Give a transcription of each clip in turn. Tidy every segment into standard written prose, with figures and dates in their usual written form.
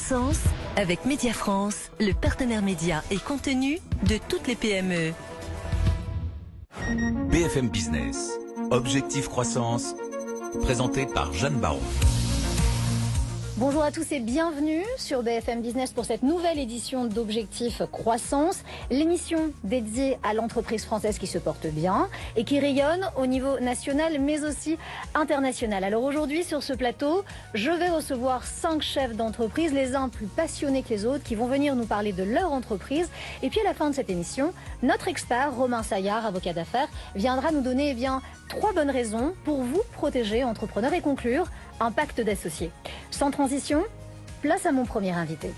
Croissance avec Média France, le partenaire média et contenu de toutes les PME. BFM Business, Objectif Croissance, présenté par Jeanne Baron. Bonjour à tous et bienvenue sur BFM Business pour cette nouvelle édition d'Objectif Croissance, l'émission dédiée à l'entreprise française qui se porte bien et qui rayonne au niveau national mais aussi international. Alors aujourd'hui sur ce plateau, je vais recevoir 5 chefs d'entreprise, les uns plus passionnés que les autres, qui vont venir nous parler de leur entreprise. Et puis à la fin de cette émission, notre expert Romain Saillard, avocat d'affaires, viendra nous donner 3 bonnes raisons pour vous protéger, entrepreneurs, et conclure un pacte d'associés. Sans transition, place à mon premier invité.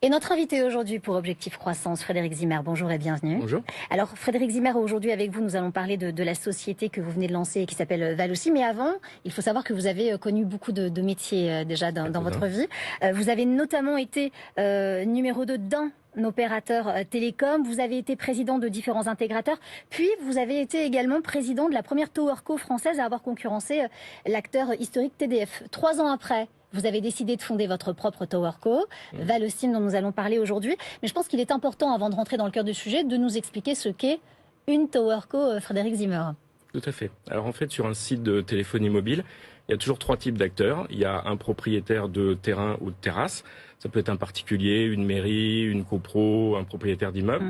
Et notre invité aujourd'hui pour Objectif Croissance, Frédéric Zimmer, bonjour et bienvenue. Bonjour. Alors Frédéric Zimmer, aujourd'hui avec vous, nous allons parler de la société que vous venez de lancer et qui s'appelle Valosim. Mais avant, il faut savoir que vous avez connu beaucoup de métiers déjà dans votre vie. Vous avez notamment été numéro 2 d'un opérateur télécom, vous avez été président de différents intégrateurs, puis vous avez été également président de la première TowerCo française à avoir concurrencé l'acteur historique TDF. 3 ans après, vous avez décidé de fonder votre propre TowerCo, Valosim, dont nous allons parler aujourd'hui. Mais je pense qu'il est important, avant de rentrer dans le cœur du sujet, de nous expliquer ce qu'est une TowerCo, Frédéric Zimmer. Tout à fait. Alors en fait, sur un site de téléphonie mobile, il y a toujours 3 types d'acteurs. Il y a un propriétaire de terrain ou de terrasse. Ça peut être un particulier, une mairie, une copro, un propriétaire d'immeuble.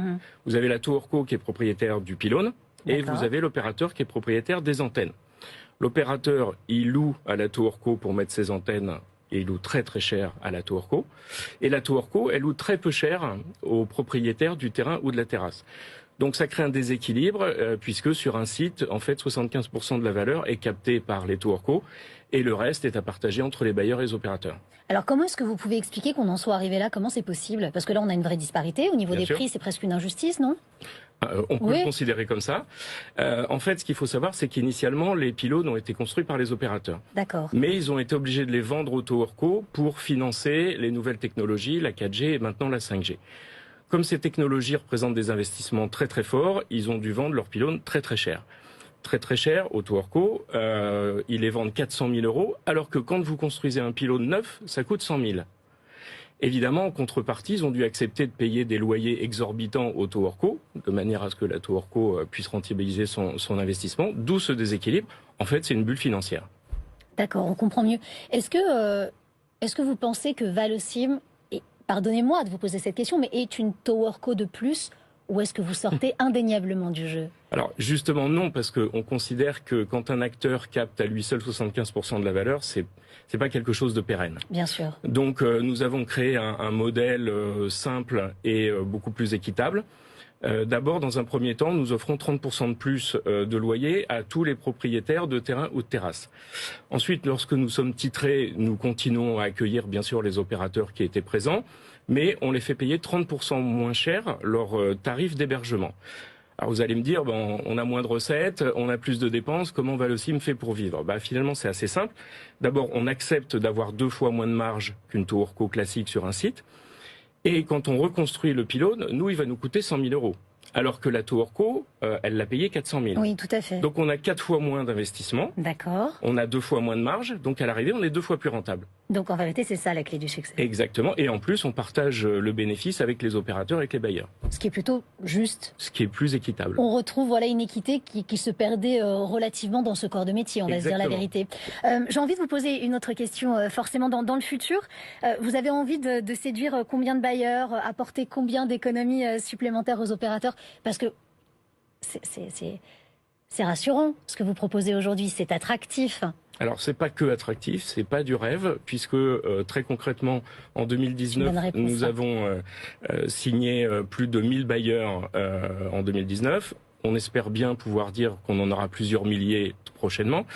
Vous avez la TowerCo qui est propriétaire du pylône. Et vous avez l'opérateur qui est propriétaire des antennes. L'opérateur, il loue à la TowerCo pour mettre ses antennes et il loue très très cher à la TowerCo. Et la TowerCo, elle loue très peu cher aux propriétaires du terrain ou de la terrasse. Donc ça crée un déséquilibre puisque sur un site, en fait, 75% de la valeur est captée par les TowerCo et le reste est à partager entre les bailleurs et les opérateurs. Alors comment est-ce que vous pouvez expliquer qu'on en soit arrivé là? Comment c'est possible? Parce que là, on a une vraie disparité. Au niveau des prix, c'est presque une injustice, non? On peut le considérer comme ça. En fait, ce qu'il faut savoir, c'est qu'initialement, les pylônes ont été construits par les opérateurs. D'accord. Mais ils ont été obligés de les vendre aux TowerCo pour financer les nouvelles technologies, la 4G et maintenant la 5G. Comme ces technologies représentent des investissements très très forts, ils ont dû vendre leurs pylônes très très cher. Très très cher aux TowerCo, ils les vendent 400 000 €, alors que quand vous construisez un pylône neuf, ça coûte 100 000. Évidemment, en contrepartie, ils ont dû accepter de payer des loyers exorbitants aux TowerCo, de manière à ce que la TowerCo puisse rentabiliser son investissement, d'où ce déséquilibre. En fait, c'est une bulle financière. D'accord, on comprend mieux. Est-ce que vous pensez que Valosim, et pardonnez-moi de vous poser cette question, mais est une TowerCo de plus, ou est-ce que vous sortez indéniablement du jeu? Alors justement non, parce qu'on considère que quand un acteur capte à lui seul 75% de la valeur, c'est pas quelque chose de pérenne. Bien sûr. Donc nous avons créé un modèle simple et beaucoup plus équitable. D'abord, dans un premier temps, nous offrons 30% de plus de loyer à tous les propriétaires de terrain ou de terrasse. Ensuite, lorsque nous sommes titrés, nous continuons à accueillir bien sûr les opérateurs qui étaient présents, mais on les fait payer 30% moins cher leur tarif d'hébergement. Alors vous allez me dire, on a moins de recettes, on a plus de dépenses, comment Valosim fait pour vivre? Finalement, c'est assez simple. D'abord, on accepte d'avoir 2 fois moins de marge qu'une TowerCo classique sur un site. Et quand on reconstruit le pylône, nous, il va nous coûter 100 000 €. Alors que la TowerCo, elle l'a payé 400 000. Oui, tout à fait. Donc on a 4 fois moins d'investissement. D'accord. On a 2 fois moins de marge. Donc à l'arrivée, on est 2 fois plus rentable. Donc en vérité, c'est ça la clé du succès. Exactement. Et en plus, on partage le bénéfice avec les opérateurs et avec les bailleurs. Ce qui est plutôt juste. Ce qui est plus équitable. On retrouve une équité qui se perdait relativement dans ce corps de métier, on va se dire la vérité. J'ai envie de vous poser une autre question, forcément dans le futur. Vous avez envie de séduire combien de bailleurs, apporter combien d'économies supplémentaires aux opérateurs? Parce que c'est rassurant ce que vous proposez aujourd'hui, c'est attractif. Alors c'est pas que attractif, c'est pas du rêve, puisque très concrètement en 2019 nous avons signé plus de 1000 bailleurs en 2019. On espère bien pouvoir dire qu'on en aura plusieurs milliers prochainement.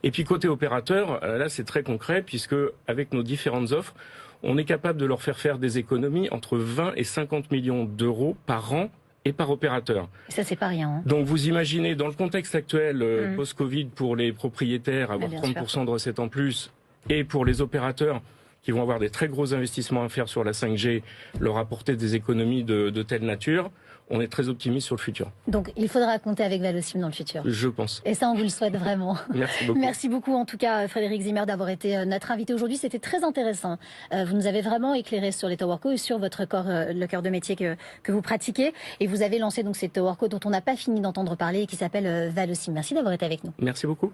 Et puis côté opérateur, là c'est très concret, puisque avec nos différentes offres, on est capable de leur faire des économies entre 20 et 50 millions d'euros par an et par opérateur. Ça, c'est pas rien. Hein. Donc vous imaginez, dans le contexte actuel, post-Covid, pour les propriétaires, avoir 30% de recettes en plus, et pour les opérateurs, qui vont avoir des très gros investissements à faire sur la 5G, leur apporter des économies de telle nature. On est très optimiste sur le futur. Donc, il faudra compter avec Valosim dans le futur. Je pense. Et ça, on vous le souhaite vraiment. Merci beaucoup. Merci beaucoup, en tout cas, Frédéric Zimmer, d'avoir été notre invité aujourd'hui. C'était très intéressant. Vous nous avez vraiment éclairé sur les Towerco et sur votre corps, le cœur de métier que vous pratiquez. Et vous avez lancé donc ces Towerco dont on n'a pas fini d'entendre parler et qui s'appelle Valosim. Merci d'avoir été avec nous. Merci beaucoup.